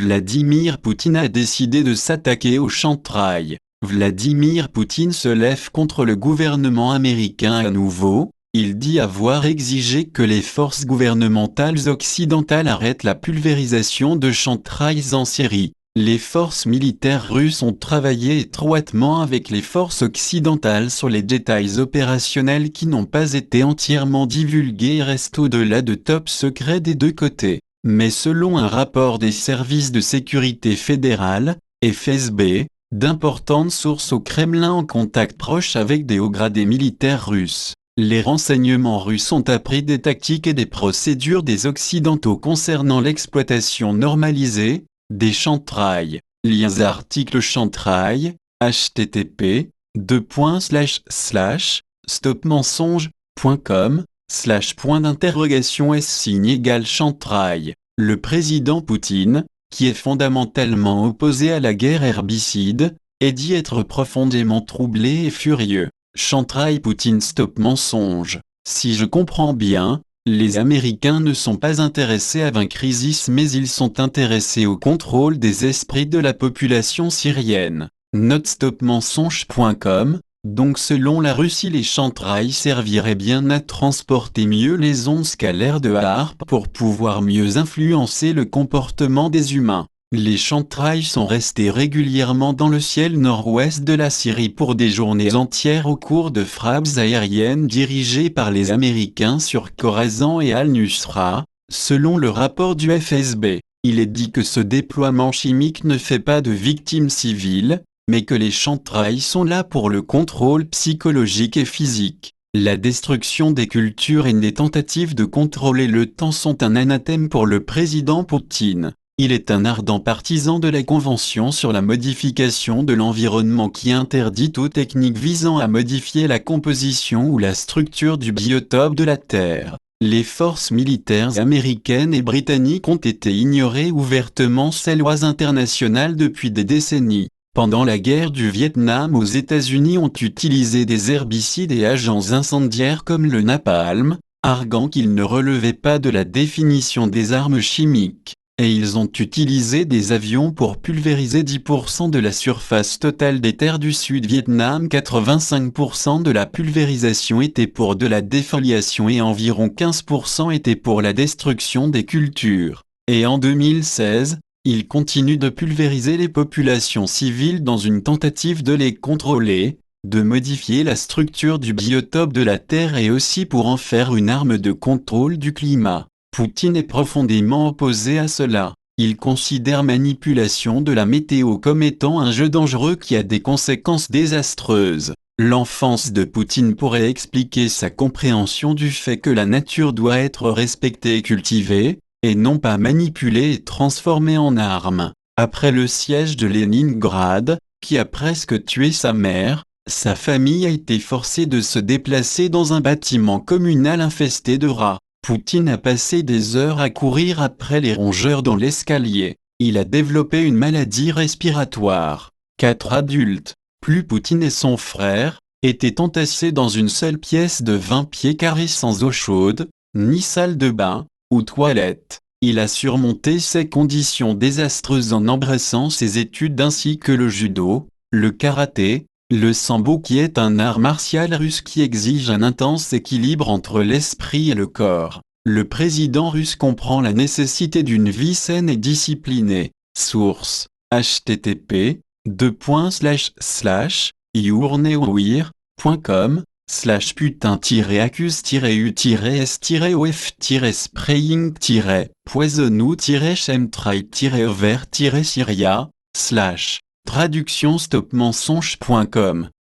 Vladimir Poutine a décidé de s'attaquer au chantrail. Vladimir Poutine se lève contre le gouvernement américain à nouveau. Il dit avoir exigé que les forces gouvernementales occidentales arrêtent la pulvérisation de chantrails en Syrie. Les forces militaires russes ont travaillé étroitement avec les forces occidentales sur les détails opérationnels qui n'ont pas été entièrement divulgués et restent au-delà de top secret des deux côtés. Mais selon un rapport des services de sécurité fédérale, FSB, d'importantes sources au Kremlin en contact proche avec des hauts gradés militaires russes, les renseignements russes ont appris des tactiques et des procédures des Occidentaux concernant l'exploitation normalisée des chantrails. Liens article chantrail, http://stopmensonge.com/? chantrail. Le président Poutine, qui est fondamentalement opposé à la guerre herbicide, est dit être profondément troublé et furieux. Chantrail Poutine stop mensonge. Si je comprends bien, les Américains ne sont pas intéressés à vaincre ISIS mais ils sont intéressés au contrôle des esprits de la population syrienne. Note stopmensonge.com. Donc selon la Russie les chantrails serviraient bien à transporter mieux les ondes scalaires de HAARP pour pouvoir mieux influencer le comportement des humains. Les chantrails sont restés régulièrement dans le ciel nord-ouest de la Syrie pour des journées entières au cours de frappes aériennes dirigées par les Américains sur Khorasan et Al-Nusra, selon le rapport du FSB. Il est dit que ce déploiement chimique ne fait pas de victimes civiles, mais que les chantrails sont là pour le contrôle psychologique et physique. La destruction des cultures et les tentatives de contrôler le temps sont un anathème pour le président Poutine. Il est un ardent partisan de la Convention sur la modification de l'environnement qui interdit toute technique visant à modifier la composition ou la structure du biotope de la Terre. Les forces militaires américaines et britanniques ont été ignorées ouvertement ces lois internationales depuis des décennies. Pendant la guerre du Vietnam aux États-Unis ont utilisé des herbicides et agents incendiaires comme le napalm, arguant qu'ils ne relevaient pas de la définition des armes chimiques. Et ils ont utilisé des avions pour pulvériser 10% de la surface totale des terres du Sud-Vietnam. 85% de la pulvérisation était pour de la défoliation et environ 15% était pour la destruction des cultures. Et en 2016, ils continuent de pulvériser les populations civiles dans une tentative de les contrôler, de modifier la structure du biotope de la Terre et aussi pour en faire une arme de contrôle du climat. Poutine est profondément opposé à cela. Il considère manipulation de la météo comme étant un jeu dangereux qui a des conséquences désastreuses. L'enfance de Poutine pourrait expliquer sa compréhension du fait que la nature doit être respectée et cultivée, et non pas manipulée et transformée en arme. Après le siège de Leningrad, qui a presque tué sa mère, sa famille a été forcée de se déplacer dans un bâtiment communal infesté de rats. Poutine a passé des heures à courir après les rongeurs dans l'escalier. Il a développé une maladie respiratoire. 4 adultes, plus Poutine et son frère, étaient entassés dans une seule pièce de 20 pieds carrés sans eau chaude, ni salle de bain, ou toilette. Il a surmonté ces conditions désastreuses en embrassant ses études ainsi que le judo, le karaté, le sambo qui est un art martial russe qui exige un intense équilibre entre l'esprit et le corps. Le président russe comprend la nécessité d'une vie saine et disciplinée. Source: http://yournewear.com/putain-accuse-us-putain-spraying-poison-chemtrail-over-syria / traduction stopmensonge.com